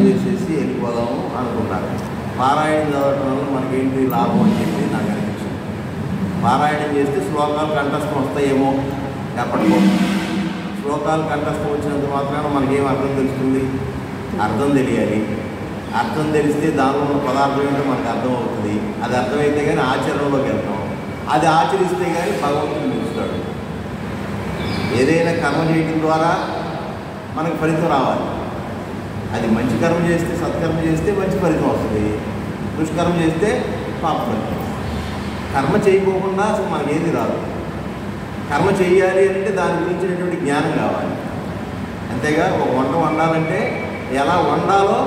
చేసేసి వెళ్ళిపోదాము అనుకున్నారు. పారాయణం చదవటం వల్ల మనకేంటి లాభం అని చెప్పి నాకు అనిపించింది. పారాయణం చేస్తే శ్లోకాలు కంఠస్థం వస్తాయేమో ఎప్పటికో. శ్లోకాలు కంఠస్థం వచ్చినంత మాత్రాన మనకేం అర్థం తెలుస్తుంది? అర్థం తెలియాలి. అర్థం తెలిస్తే దానిలో ఉన్న పదార్థం ఏంటో మనకు అర్థం అవుతుంది. అది అర్థమైతే కానీ ఆచరణలోకి వెళ్తాం. అది ఆచరిస్తే కానీ భగవంతుడు నిలుస్తాడు. ఏదైనా కర్మ చేయడం ద్వారా మనకు ఫలితం రావాలి. అది మంచి కర్మ చేస్తే, సత్కర్మ చేస్తే మంచి ఫలితం వస్తుంది. దుష్కర్మ చేస్తే పాప ఫలితం. కర్మ చేయకోకుండా అసలు మనకేది రాదు. కర్మ చేయాలి అంటే దాని గురించినటువంటి జ్ఞానం కావాలి. అంతేగా ఒక వంట వండాలంటే ఎలా వండాలో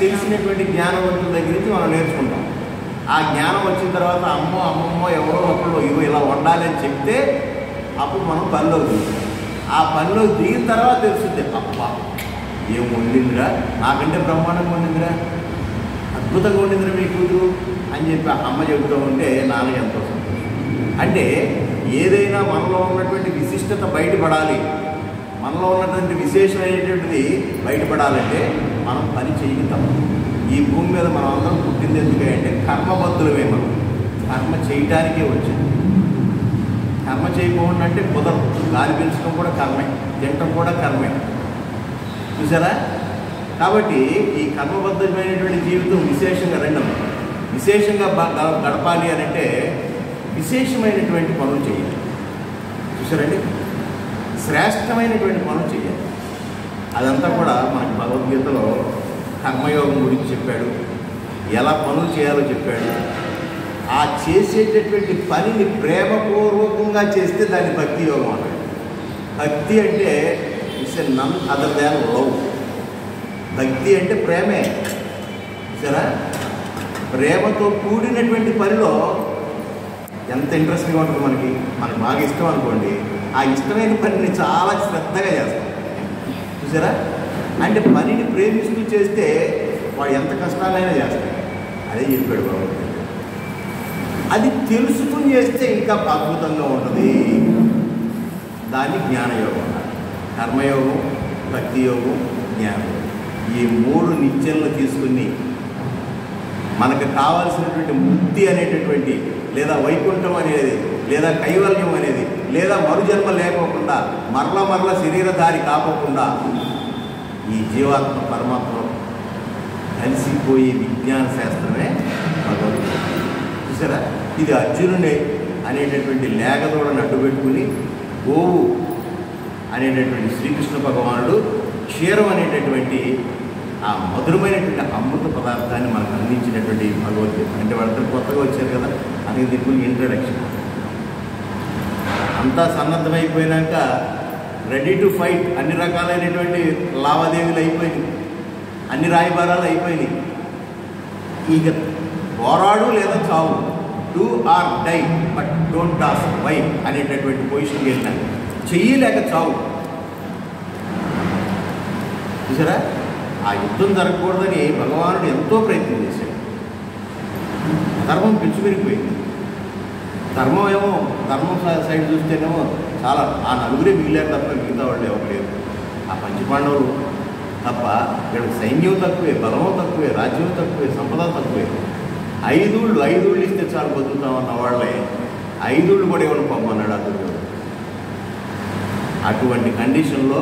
తెలిసినటువంటి జ్ఞానవంతుల దగ్గర నుంచి మనం నేర్చుకుంటాం. ఆ జ్ఞానం వచ్చిన తర్వాత అమ్మమ్మో ఎవరో ఒకళ్ళు ఇవో ఇలా వండాలి అని చెప్తే అప్పుడు మనం పనిలోకి దిగుతాం. ఆ పనిలోకి దిగిన తర్వాత తెలుస్తుంది, అబ్బా ఏం వండిందిరా, నాకంటే బ్రహ్మాండంగా వండిందిరా, అద్భుతంగా వండిందిరా మీ కూతురు అని చెప్పి అమ్మ చెబుతూ ఉంటే నాన్న ఎంతో సంతోషం. అంటే ఏదైనా మనలో ఉన్నటువంటి విశిష్టత బయటపడాలి, మనలో ఉన్నటువంటి విశేషమైనటువంటిది బయటపడాలంటే మనం పని చేయగలుగుతాం. ఈ భూమి మీద మనం అందరం పుట్టింది ఎందుకంటే కర్మబద్ధులమే. మనం కర్మ చేయటానికే వచ్చింది. కర్మ చేయకుండా అంటే కుదరదు. గాలి పీల్చడం కూడా కర్మే, తినటం కూడా కర్మే. చూసారా? కాబట్టి ఈ కర్మబద్ధమైనటువంటి జీవితం విశేషంగా విశేషంగా గడపాలి అని అంటే విశేషమైనటువంటి పనులు చేయాలి. చూసారండి? శ్రేష్టమైనటువంటి పనులు చేయాలి. అదంతా కూడా మనకి భగవద్గీతలో కర్మయోగం గురించి చెప్పాడు. ఎలా పనులు చేయాలో చెప్పాడు. ఆ చేసేటటువంటి పనిని ప్రేమపూర్వకంగా చేస్తే దాన్ని భక్తి యోగం అన్నాడు. భక్తి అంటే it's none other than love. భక్తి అంటే ప్రేమే. సరే, ప్రేమతో కూడినటువంటి పనిలో ఎంత ఇంట్రెస్టింగ్గా ఉంటుంది మనకి బాగా ఇష్టం అనుకోండి, ఆ ఇష్టమైన పనిని చాలా శ్రద్ధగా చేస్తాం. చూసారా? అంటే పనిని ప్రేమిస్తూ చేస్తే వాడు ఎంత కష్టాలైనా చేస్తాడు. అదే చెప్పాడు భగవంతుడు. అది తెలుసుకుని చేస్తే ఇంకా అద్భుతంగా ఉంటుంది. దాన్ని జ్ఞానయోగం అన్నారు. కర్మయోగం, భక్తి యోగం, జ్ఞానం. ఈ మూడు నిత్యంలో తీసుకుని మనకు కావాల్సినటువంటి ముక్తి అనేటటువంటి, లేదా వైకుంఠం అనేది, లేదా కైవల్యం అనేది, లేదా మరుజన్మ లేకోకుండా మరల శరీరధారి కాకోకుండా ఈ జీవాత్మ పరమాత్మ కలిసిపోయే విజ్ఞాన శాస్త్రమే భగవద్గీత. చూసారా? ఇది అర్జునుడే అనేటటువంటి లేగదోడని అడ్డుపెట్టుకుని గోవు అనేటటువంటి శ్రీకృష్ణ భగవానుడు క్షీరం అనేటటువంటి ఆ మధురమైనటువంటి అమృత పదార్థాన్ని మనకు అందించినటువంటి భగవద్గీత. అంటే వాళ్ళతో కొత్తగా వచ్చారు కదా, అందుకే దీనికి ఇంట్రడక్షన్. అంతా సన్నద్ధమైపోయినాక రెడీ టు ఫైట్, అన్ని రకాలైనటువంటి లావాదేవీలు అయిపోయినాయి, అన్ని రాయబారాలు అయిపోయినాయి. ఇక పోరాడు లేదా చావు, do or die but don't ask why అనేటటువంటి పొజిషన్కి వెళ్ళినాను. చెయ్యలేక చావు. చూసారా? ఆ యుద్ధం జరగకూడదని భగవానుడు ఎంతో ప్రయత్నం చేశాడు. ధర్మం పిచ్చిపెరిగిపోయింది. ధర్మం సైడ్ చూస్తేనేమో చాలా ఆ నలుగురే మిగిలారు తప్ప మిగతా వాళ్ళు ఎవరు లేరు. ఆ పంచపాండవులు తప్ప వీళ్ళకి సైన్యం తక్కువే, బలము తక్కువే, రాజ్యం తక్కువే, సంపద తక్కువే. ఐదుళ్ళు ఇస్తే చాలు బతుకుతామన్న వాళ్ళే 5 కూడా ఇవ్వను పంపన్నాడు అతడు. అటువంటి కండిషన్లో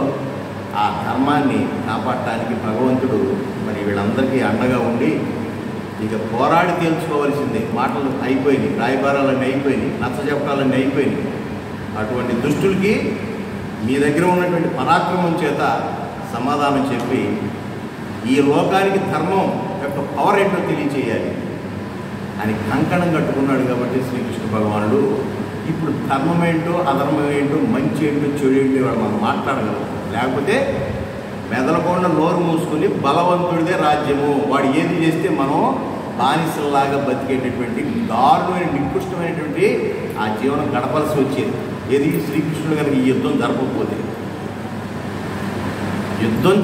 ఆ ధర్మాన్ని కాపాడటానికి భగవంతుడు మరి వీళ్ళందరికీ అండగా ఉండి ఇక పోరాడి తేల్చుకోవాల్సిందే. మాటలు అయిపోయినాయి, రాయబారాలన్నీ అయిపోయినాయి, నచ్చజెప్పాలన్నీ అయిపోయినాయి. అటువంటి దుష్టులకి మీ దగ్గర ఉన్నటువంటి పరాక్రమం చేత సమాధానం చెప్పి ఈ లోకానికి ధర్మం యొక్క పవర్ ఏంటో తెలియచేయాలి అని కంకణం కట్టుకున్నాడు. కాబట్టి శ్రీకృష్ణ భగవానుడు ఇప్పుడు ధర్మం ఏంటో, అధర్మం ఏంటో, మంచి ఏంటో, చెడు ఏంటో వాడు మనం మాట్లాడగలం. లేకపోతే మెదలకుండా నోరు మూసుకుని బలవంతుడిదే రాజ్యము, వాడు ఏది చేస్తే మనం బానిసల్లాగా బతికేటటువంటి దారుణమైన నికృష్టమైనటువంటి ఆ జీవనం గడపాల్సి వచ్చేది. ఏది శ్రీకృష్ణుడు కనుక ఈ యుద్ధం జరపకపోతే, యుద్ధం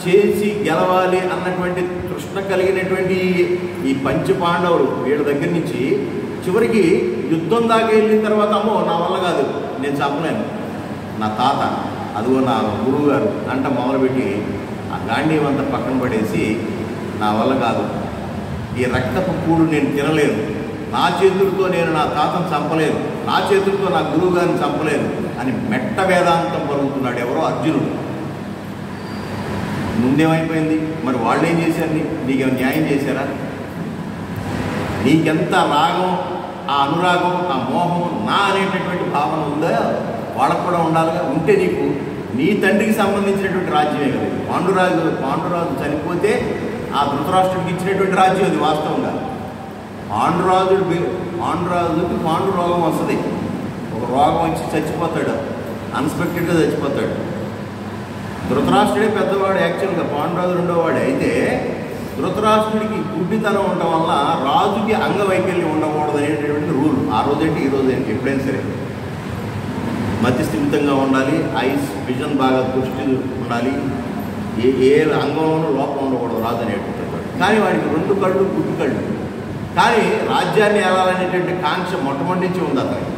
చేసి గెలవాలి అన్నటువంటి తృష్ణ కలిగినటువంటి ఈ పంచపాండవులు వీళ్ళ దగ్గర నుంచి చివరికి యుద్ధం దాకా వెళ్ళిన తర్వాత అమ్మో నా వల్ల కాదు, నేను చంపలేను, నా తాత అదిగో నా గురువు గారు అంట మొదలుపెట్టి గాంధీవంతా పక్కన పడేసి నా వల్ల కాదు, ఈ రక్తపు కూడు నేను తినలేను, నా చేతులతో నేను నా తాతను చంపలేను, నా చేతులతో నా గురువు గారిని చంపలేను అని మెట్ట వేదాంతం పలుకుతున్నాడు ఎవరో అర్జునుడు. ముందేమైపోయింది మరి? వాళ్ళు ఏం చేశారు? నీకు న్యాయం చేశారా? నీకెంత రాగం, ఆ అనురాగం, ఆ మోహం, నా అనేటటువంటి భావన ఉందా? వాళ్ళకు కూడా ఉండాలిగా. ఉంటే నీకు నీ తండ్రికి సంబంధించినటువంటి రాజ్యమే కదా. పాండురాజు చనిపోతే ఆ ధృతరాష్ట్రుడికి ఇచ్చినటువంటి రాజ్యం అది వాస్తవంగా. పాండురాజుకి పాండు రోగం వస్తుంది, ఒక రోగం వచ్చి చచ్చిపోతాడు, అన్ఎక్స్పెక్టెడ్గా చచ్చిపోతాడు. ధృతరాష్ట్రుడే పెద్దవాడు, యాక్చువల్గా పాండురాజు రెండోవాడు. అయితే ధృతరాష్ట్రుడికి గుడ్డితనం ఉండటం వల్ల రాజుకి అంగవైకల్యం ఉండకూడదు అనేటటువంటి రూల్. ఆ రోజేంటి ఈ రోజు ఏంటి, ఎప్పుడైనా సరే మతి స్థిమితంగా ఉండాలి, ఐస్ విజన్ బాగా దృష్టి ఉండాలి, ఏ అంగంలోనూ లోపం ఉండకూడదు రాజు అనేటువంటి. కానీ వాడికి 2 కళ్ళు గుడ్డి కళ్ళు. కానీ రాజ్యాన్ని ఏలాలనేటువంటి కాంక్ష మొట్టమొదటి నుంచి ఉంది అతనికి.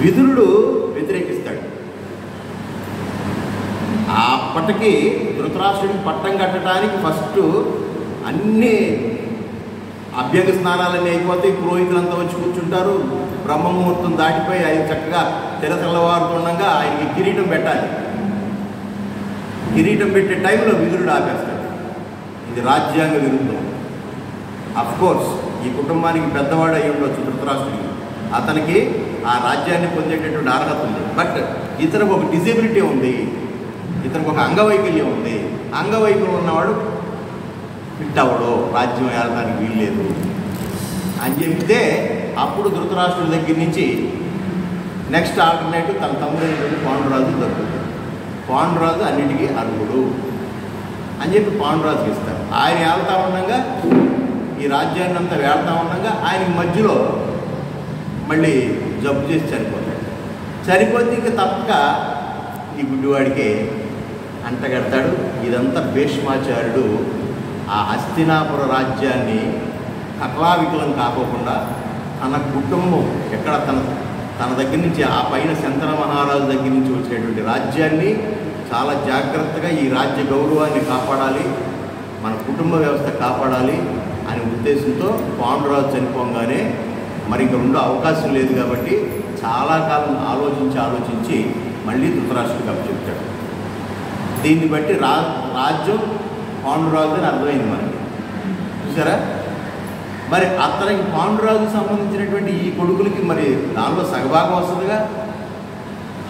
విదురుడు వ్యతిరేకిస్తాడు. అప్పటికి ధృతరాష్ట్రుడికి పట్టం కట్టడానికి ఫస్ట్ అన్ని అభ్యంగ స్నానాలన్నీ అయిపోతాయి, పురోహితులంతా వచ్చి కూర్చుంటారు. బ్రహ్మముహూర్తం దాటిపోయి ఆయన చక్కగా తెల్లవారుతుండగా ఆయనకి కిరీటం పెట్టాలి. కిరీటం పెట్టే టైంలో విదురుడు ఆపేస్తాడు. ఇది రాజ్యాంగ విరుద్ధం. అఫ్కోర్స్ ఈ కుటుంబానికి పెద్దవాడు అయి ఉండొచ్చు ధృతరాష్ట్రుడికి, అతనికి ఆ రాజ్యాన్ని పొందేటటువంటి అర్హత ఉంది. బట్ ఇతనికి ఒక డిజేబిలిటీ ఉంది, ఇతనికి ఒక అంగవైకల్యం ఉంది. అంగవైకల్యం ఉన్నవాడు ఫిట్ అవ్వడు, రాజ్యం ఏలడానికి వీల్లేదు అని చెప్తే అప్పుడు ధృతరాష్ట్రుడి దగ్గర నుంచి నెక్స్ట్ ఆల్టర్నేటివ్ తన తమ్ముడైనటువంటి పాండురాజు దొరుకుతుంది. పాండురాజు అన్నిటికీ అర్హుడు అని చెప్పి పాండురాజుకి ఇస్తారు. ఆయన వెళ్తా ఉండగా, ఈ రాజ్యాన్ని అంతా వెళ్తా ఉండగా ఆయనకి మధ్యలో మళ్ళీ జబ్బు చేసి చనిపోతాడు. చనిపోతే ఇంక తప్పక ఈ గుడ్డివాడికి అంటగడతాడు. ఇదంతా భీష్మాచార్యుడు ఆ హస్తినాపుర రాజ్యాన్ని కట్లావికలం కాకోకుండా తన కుటుంబం ఎక్కడ తన దగ్గర నుంచి ఆ పైన శంతన మహారాజు దగ్గర నుంచి వచ్చేటువంటి రాజ్యాన్ని చాలా జాగ్రత్తగా ఈ రాజ్య గౌరవాన్ని కాపాడాలి, మన కుటుంబ వ్యవస్థ కాపాడాలి అనే ఉద్దేశంతో పాండురాజు చనిపోగానే మరి ఇంక రెండో అవకాశం లేదు కాబట్టి చాలా కాలం ఆలోచించి మళ్ళీ ధృతరాష్ట్రుడికి అప్పచెప్తాడు. దీన్ని బట్టి రాజ్యం పాండురాజు అని అర్థమైంది మనకి. చూసారా? మరి అతనికి పాండురాజుకు సంబంధించినటువంటి ఈ కొడుకులకి మరి దానిలో సగభాగం వస్తుందిగా.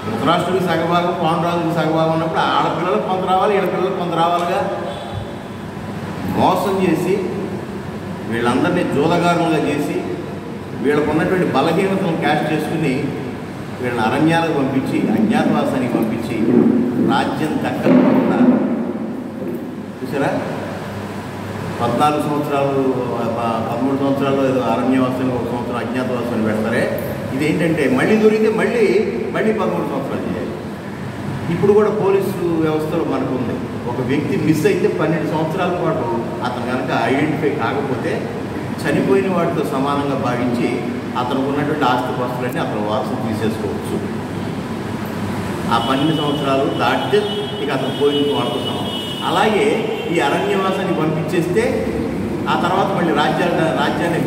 ధృతరాష్ట్రుడికి సగభాగం, పాండురాజుకి సగభాగం ఉన్నప్పుడు ఆడపిల్లలకు కొంత రావాలి, ఈడపిల్లలకు కొంత రావాలిగా. మోసం చేసి వీళ్ళందరినీ జూదగారులుగా చేసి వీళ్ళకు ఉన్నటువంటి బలహీనతలను క్యాష్ చేసుకుని వీళ్ళని అరణ్యాలకు పంపించి, అజ్ఞాతవాసానికి పంపించి రాజ్యం దక్కకుండా చూసారా? 14 సంవత్సరాలు 13 సంవత్సరాలు ఏదో అరణ్యవాసం, 1 సంవత్సరం అజ్ఞాతవాసాన్ని పెడతారే. ఇదేంటంటే మళ్ళీ దొరికితే మళ్ళీ 13 సంవత్సరాలు చేయాలి. ఇప్పుడు కూడా పోలీసు వ్యవస్థలో మనకు ఉంది, ఒక వ్యక్తి మిస్ అయితే 12 సంవత్సరాల పాటు అతను కనుక ఐడెంటిఫై కాకపోతే చనిపోయిన వాటితో సమానంగా భావించి అతనికి ఉన్నటువంటి ఆస్తిపాస్తులన్నీ అతను వారసు తీసేసుకోవచ్చు. ఆ 12 సంవత్సరాలు దాటితే ఇక అతను పోయిన వాటితో సమానం. అలాగే ఈ అరణ్యవాసాన్ని పంపించేస్తే ఆ తర్వాత మళ్ళీ రాజ్యాన్ని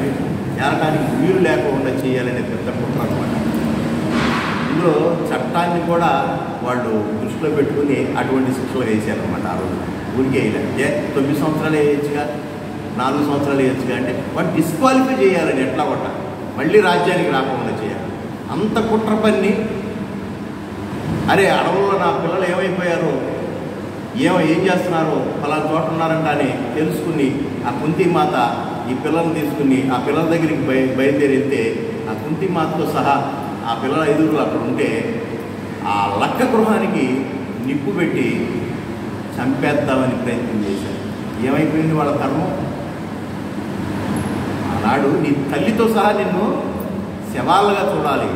ఏరడానికి వీలు లేకుండా చేయాలనే పెద్ద కుట్ర అనమాట. ఇందులో చట్టాన్ని కూడా వాళ్ళు దృష్టిలో పెట్టుకుని అటువంటి శిక్షలు వేసారనమాట. ఆ రోజు ఊరికే వేయలేదు. 9 సంవత్సరాలు వేయచ్చుగా, 4 సంవత్సరాలు వేయచ్చుగా అంటే వాడు డిస్క్వాలిఫై చేయాలని ఎట్లా కొట్ట మళ్ళీ రాజ్యానికి రాకుండా చేయాలి. అంత కుట్ర పని. అరే అడవుల్లో నా పిల్లలు ఏమైపోయారో, ఏం చేస్తున్నారో, పలానా చోట ఉన్నారంట అని తెలుసుకుని ఆ కుంతిమాత ఈ పిల్లల్ని తీసుకుని ఆ పిల్లల దగ్గరికి బయలుదేరి వెళ్తే ఆ కుంతిమాతతో సహా ఆ పిల్లల ఎదురులు అక్కడ ఉంటే ఆ లక్క గృహానికి నిప్పు పెట్టి చంపేద్దామని ప్రయత్నం చేశారు. ఏమైపోయింది వాళ్ళ కర్మం? ఆనాడు నీ తల్లితో సహా నిన్ను శవాలుగా చూడాలి,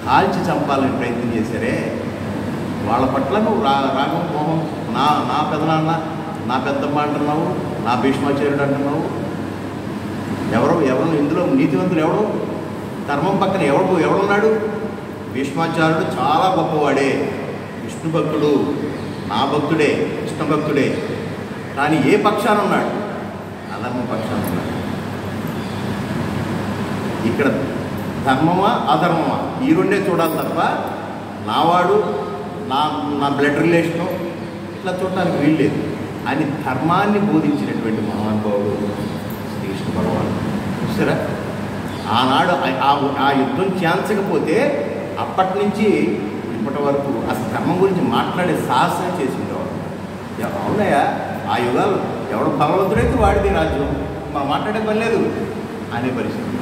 కాల్చి చంపాలని ప్రయత్నం చేశారే. వాళ్ళ పట్ల నువ్వు రాగం మోహం, నా పెదనాన్న, నా పెద్దమ్మ అంటున్నావు, నా భీష్మాచార్యుడు అంటున్నావు. ఎవరు ఇందులో నీతివంతులు ఎవడు? ధర్మం పక్కన ఎవడున్నాడు? భీష్మాచార్యుడు చాలా గొప్పవాడే, విష్ణు భక్తుడు, నా భక్తుడే, కృష్ణ భక్తుడే, కానీ ఏ పక్షాన ఉన్నాడు? అధర్మ పక్షాన ఉన్నాడు. ఇక్కడ ధర్మమా అధర్మమా ఈ రెండే చూడాలి తప్ప నావాడు నా బ్లడ్ రిలేషను ఇట్లా చూడటానికి వీల్లేదు అని ధర్మాన్ని బోధించినటువంటి మహానుభావుడు శ్రీకృష్ణ భగవానుడు. చూసారా, ఆనాడు ఆ యుద్ధం చేయించకపోతే అప్పటి నుంచి ఇప్పటి వరకు అసలు ధర్మం గురించి మాట్లాడే సాహసం చేసి ఉండేవాడు. అవునయ్యా, ఆ యుగాలు ఎవడు భగవంతుడైతే వాడిది రాజ్యం, మాట్లాడే పని లేదు అనే పరిస్థితి.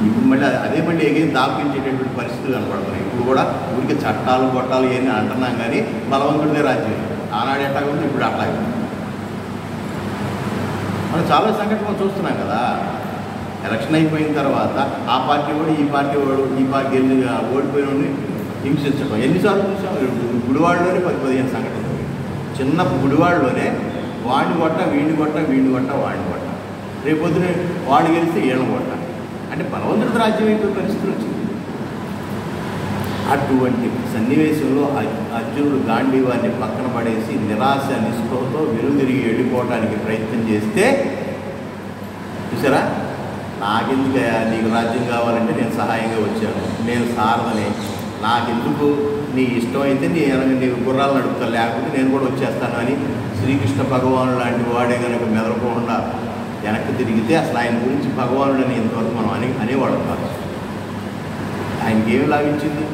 ఇప్పుడు మళ్ళీ అదే మళ్ళీ ఎగైన్ దాపించేటటువంటి పరిస్థితులు కనపడుతున్నాయి. ఇప్పుడు కూడా ఊరికి చట్టాలు గొట్టాలు ఏమి అంటున్నాం కానీ బలవంతుడిదే రాజ్యం. ఆనాడు ఎట్లాగా ఉంది, ఇప్పుడు అట్లాగే. మనం చాలా సంఘటనలు చూస్తున్నాం కదా. ఎలక్షన్ అయిపోయిన తర్వాత ఆ పార్టీ వాడు ఈ పార్టీ వాడు ఈ పార్టీ వెళ్ళి ఓడిపోయిన హింసించడం ఎన్నిసార్లు చూసాం. గుడివాడలోనే 10-15 సంఘటనలు. చిన్న గుడివాడలోనే వాడిని కొట్ట వీడిని కొట్ట వీడిని కొట్ట వాడిని కొట్ట, రేపొద్దున వాడు గెలిస్తే వీళ్ళని కొట్ట. అంటే బలవంతుడి రాజ్యం అయిపోయే పరిస్థితులు వచ్చింది. అటువంటి సన్నివేశంలో అర్జునుడు గాంధీవాన్ని పక్కన పడేసి నిరాశ నిస్పృహతో వెనుదిరిగి వెళ్ళిపోవడానికి ప్రయత్నం చేస్తే చూసారా, నాకెందుకయ్యా నీకు రాజ్యం కావాలంటే నేను సహాయంగా వచ్చాను, నేను సారదని, నాకెందుకు, నీ ఇష్టమైతే నీకు గుర్రాలు నడుపుతాను, లేకపోతే నేను కూడా వచ్చేస్తాను అని శ్రీకృష్ణ భగవానుడు లాంటి వాడే కనుక మెదలకుండా వెనక్కి తిరిగితే అసలు ఆయన గురించి భగవానుడు అని ఇంతవరకు మనం అనేవాడు కాదు. ఆయనకి ఏమి లాభించింది?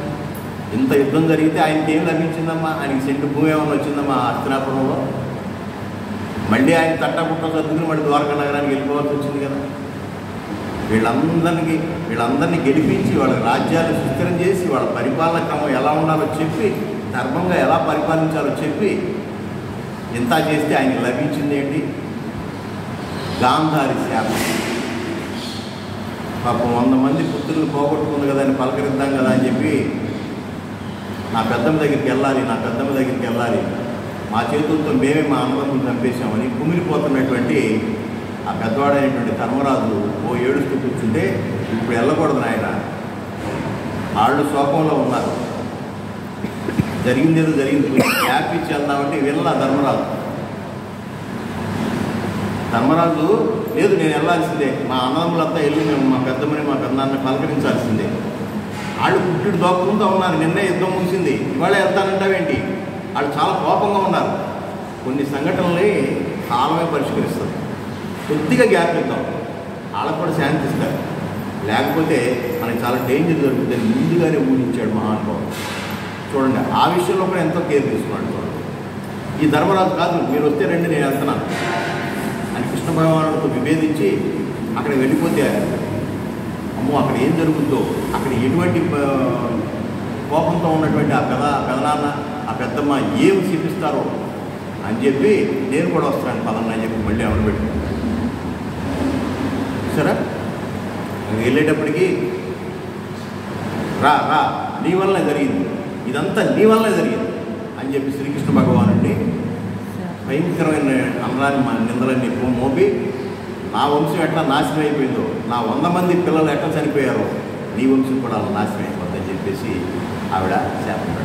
ఇంత యుద్ధం జరిగితే ఆయనకి ఏమి లభించిందమ్మా? ఆయనకి సెంటు భూమి ఏమైనా వచ్చిందమ్మా హస్తినాపురంలో? మళ్ళీ ఆయన తట్టపుట్ట సర్దుకుని మళ్ళీ ద్వారకా నగరానికి వెళ్ళిపోవాల్సి వచ్చింది కదా. వీళ్ళందరినీ గెలిపించి వాళ్ళ రాజ్యాలు సుస్థిరం చేసి వాళ్ళ పరిపాలన క్రమం ఎలా ఉండాలో చెప్పి ధర్మంగా ఎలా పరిపాలించాలో చెప్పి ఇంత చేస్తే ఆయనకి లభించింది ఏంటి? గాంధారి శాపం. పాపం 100 మంది పుత్రులు పోగొట్టుకుంది కదా అని పలకరిద్దాం కదా అని చెప్పి నా పెద్దమ్మ దగ్గరికి వెళ్ళాలి, మా చేతులతో మేమే మా అన్నదమ్ములు చంపేశామని కుమిలిపోతున్నటువంటి ఆ పెద్దవాడైనటువంటి ధర్మరాజు ఏడుస్తూ కూర్చుంటే, ఇప్పుడు వెళ్ళకూడదు నాయన, వాళ్ళు శోకంలో ఉన్నారు, జరిగిందేదో జరిగింది, గ్యాప్ ఇచ్చి వెళ్దామంటే వెళ్ళా ధర్మరాజు లేదు నేను వెళ్ళాల్సిందే, మా అన్నదమ్ములంతా వెళ్ళి మేము మా పెద్దమ్మని మా పెద్దనాన్ని పలకరించాల్సిందే, వాళ్ళు పుట్టిడు దోపుకుంటూ ఉన్నారు, నిన్నే యుద్ధం ముగిసింది, ఇవాళ వెళ్తానంటావేంటి? వాళ్ళు చాలా కోపంగా ఉన్నారు. కొన్ని సంఘటనల్ని కాలమే పరిష్కరిస్తారు. కొద్దిగా గ్యాప్ ఇద్దాం, వాళ్ళకు కూడా శాంతిస్తారు, లేకపోతే మనకి చాలా డేంజర్ జరుగుతుందని ముందుగానే ఊహించాడు మహానుభావుడు. చూడండి, ఆ విషయంలో కూడా ఎంతో కేర్ తీసుకున్నాడు. చూడండి, ఈ ధర్మరాజు కాదు, మీరు వస్తే రండి నేను వెళ్తున్నాను అని కృష్ణ భగవానుడితో విభేదించి అక్కడ వెళ్ళిపోతే అమ్మో అక్కడ ఏం జరుగుతుందో, అక్కడ ఎటువంటి కోపంతో ఉన్నటువంటి ఆ పెదనాన్న ఆ పెద్దమ్మ ఏం చూపిస్తారో అని చెప్పి నేను కూడా వస్తాను పదన్న అని చెప్పి మళ్ళీ ఎవరు పెట్టుకున్నాను. సరే వెళ్ళేటప్పటికి రా నీ వల్లనే జరిగింది, ఇదంతా నీ వల్లనే జరిగింది అని చెప్పి శ్రీకృష్ణ భగవానుడిని భయంకరమైన అమరాన్ని నిందలన్నీ మోపి నా వంశం ఎట్లా నాశనం అయిపోయిందో, నా 100 మంది పిల్లలు ఎట్లా చనిపోయారో నీ వంశం కూడా నాశనం అయిపోతుందని చెప్పేసి ఆవిడ శాపం.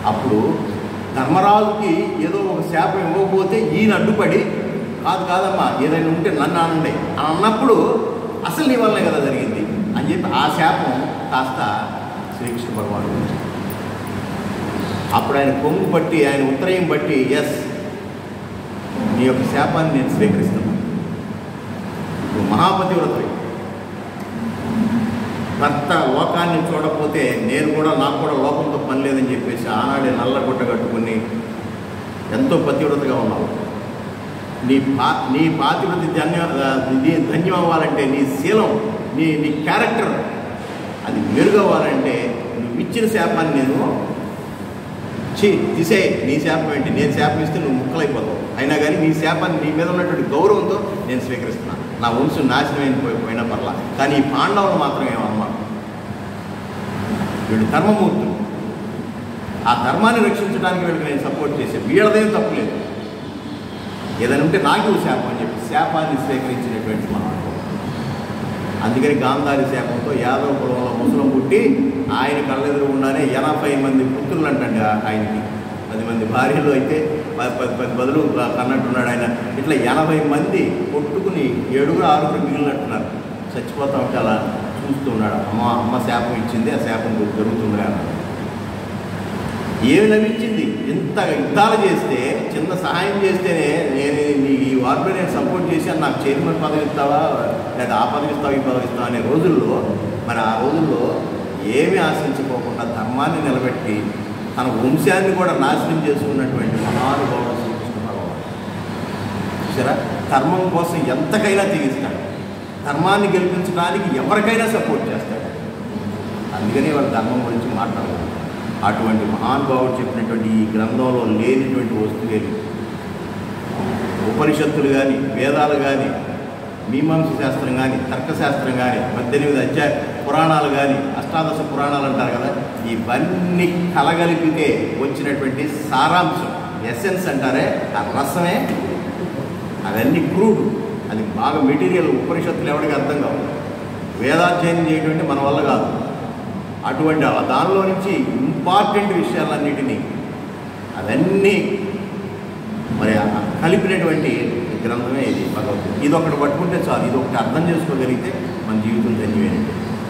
అప్పుడు ధర్మరాజుకి ఏదో ఒక శాపం ఇవ్వకపోతే ఈయన అడ్డుపడి కాదమ్మా ఏదైనా ఉంటే నన్ను అనండి అని అన్నప్పుడు అసలు నీ వల్లనే కదా జరిగింది అని చెప్పి ఆ శాపం కాస్త శ్రీకృష్ణ భగవానుడు అప్పుడు ఆయన కొంగు బట్టి ఆయన ఉత్తరయం బట్టి ఎస్ నీ యొక్క శాపాన్ని నేను స్వీకరిస్తున్నాను, నువ్వు మహాపతివ్రతవి, భర్త లోకాన్ని చూడకపోతే నాకు కూడా లోకంతో పని లేదని చెప్పేసి ఆనాడే నల్ల గుట్ట కట్టుకుని ఎంతో పతివ్రతగా ఉన్నావు. నీ పాతివ్రత ధన్యం అవ్వాలంటే నీ శీలం నీ క్యారెక్టర్ అది మెరుగవ్వాలంటే నువ్వు ఇచ్చిన శాపాన్ని నేను తీసే. నీ శాపం ఏంటి? నేను శాపం ఇస్తే నువ్వు ముక్కలైపోతావు, అయినా కానీ నీ శాపాన్ని నీ మీద ఉన్నటువంటి గౌరవంతో నేను స్వీకరిస్తున్నాను. నా వంశం నాశనం పోయినా పర్లా, కానీ ఈ పాండవులు మాత్రం ఏమన్నమాట, వీళ్ళు ధర్మమూర్తులు, ఆ ధర్మాన్ని రక్షించడానికి వీళ్ళకి నేను సపోర్ట్ చేశాను, వీళ్ళదేం తప్పులేదు, ఏదైనా ఉంటే నాకు శాపం అని చెప్పి శాపాన్ని స్వీకరించినటువంటి మహానుభావుడు. అందుకని గాంధారి శాపంతో యాదవ కులంలో ముసలం పుట్టి ఆయన కళ్ళెదురుగుండానే 80 మంది పుత్రులు అంటండి ఆయనకి. 10 మంది భార్యలు అయితే 10 బదులు కన్నట్టున్నాడు ఆయన. ఇట్లా 80 మంది కొట్టుకుని 7-6 మిగిలినట్టున్నారు. చచ్చిపోతా ఉంటే అలా చూస్తున్నాడు. అమ్మ శాపం ఇచ్చింది, ఆ శాపం జరుగుతుందిరా అన్నాడు. ఏమి లభించింది? ఇంత యుద్ధాలు చేస్తే, చిన్న సహాయం చేస్తేనే నేను ఈ వార్లో నేను సపోర్ట్ చేసి నాకు చైర్మన్ పదవి ఇస్తావా, లేదా ఆ పదవి ఇస్తావా, ఈ పదవి ఇస్తావా అనే రోజుల్లో, మరి ఆ రోజుల్లో ఏమీ ఆశించుకోకుండా ధర్మాన్ని నిలబెట్టి తన వంశాన్ని కూడా నాశనం చేసుకున్నటువంటి మహానుభావుడు శ్రీకృష్ణ భగవానుడు. చూసారా, ధర్మం కోసం ఎంతకైనా తెగిస్తాడు, ధర్మాన్ని గెలిపించడానికి ఎవరికైనా సపోర్ట్ చేస్తాడు. అందుకనే వాళ్ళ ధర్మం గురించి మాట్లాడతారు. అటువంటి మహానుభావుడు చెప్పినటువంటి ఈ గ్రంథంలో లేనిటువంటి వస్తువులు, ఉపనిషత్తులు కానీ, వేదాలు కానీ, మీమాంస శాస్త్రం కానీ, తర్కశాస్త్రం కానీ, 18 అధ్యాయ పురాణాలు కానీ, అష్టాదశ పురాణాలు అంటారు కదా, ఇవన్నీ కలగలిపితే వచ్చినటువంటి సారాంశం, ఎసెన్స్ అంటారే, ఆ రసమే. అవన్నీ క్రూడ్, అది బాగా మెటీరియల్. ఉపనిషత్తులు ఎవరికి అర్థం కావు, వేదాధ్యయనం చేయటువంటి మన వల్ల కాదు. అటువంటి దానిలో నుంచి ఇంపార్టెంట్ విషయాలన్నిటినీ అవన్నీ మరి కలిపినటువంటి గ్రంథమే ఇది భగవద్గీత. ఇది ఒకటి పట్టుకుంటే చాలు, ఇది ఒకటి అర్థం చేసుకోగలిగితే మన జీవితం ధన్యమైనట్టు.